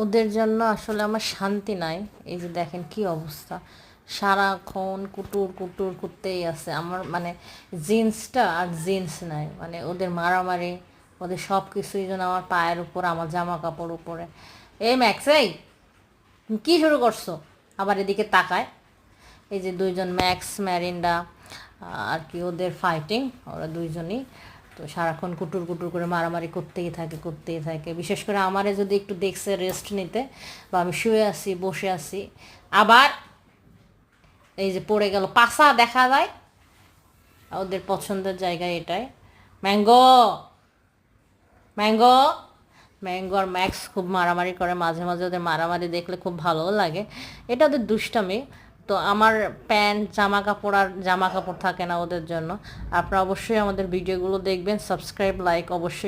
ওদের জন্য আসলে আমার শান্তি নাই। এই যে দেখেন কি অবস্থা, সারাক্ষণ কুটুর কুটুর করতেই আছে। আমার মানে জিন্সটা আর জিন্স নাই, মানে ওদের মারামারি, ওদের সব কিছুই যেন আমার পায়ের উপর, আমার জামা কাপড় উপরে। এই ম্যাক্স, এই কী শুরু করছো? আবার এদিকে তাকায়। এই যে দুইজন ম্যাক্স ম্যারিন্ডা আর কি, ওদের ফাইটিং, ওরা দুইজনই তো সারাক্ষণ কুটুর কুটুর করে মারামারি করতেই থাকে। বিশেষ করে আমারে যদি একটু দেখছে রেস্ট নিতে, বা আমি শুয়ে আছি বসে আছি, আবার এই যে পড়ে গেল, পাছা দেখা যায়। ওদের পছন্দের জায়গায় এটাই। ম্যাঙ্গো, ম্যাঙ্গো, ম্যাঙ্গো আর ম্যাক্স খুব মারামারি করে, মাঝে মাঝে ওদের মারামারি দেখলে খুব ভালোও লাগে। এটা ওদের দুষ্টামি। তো আমার প্যান্ট জামা কাপড় থাকে না ওদের জন্য। আপনারা অবশ্যই আমাদের ভিডিওগুলো দেখবেন, সাবস্ক্রাইব লাইক অবশ্যই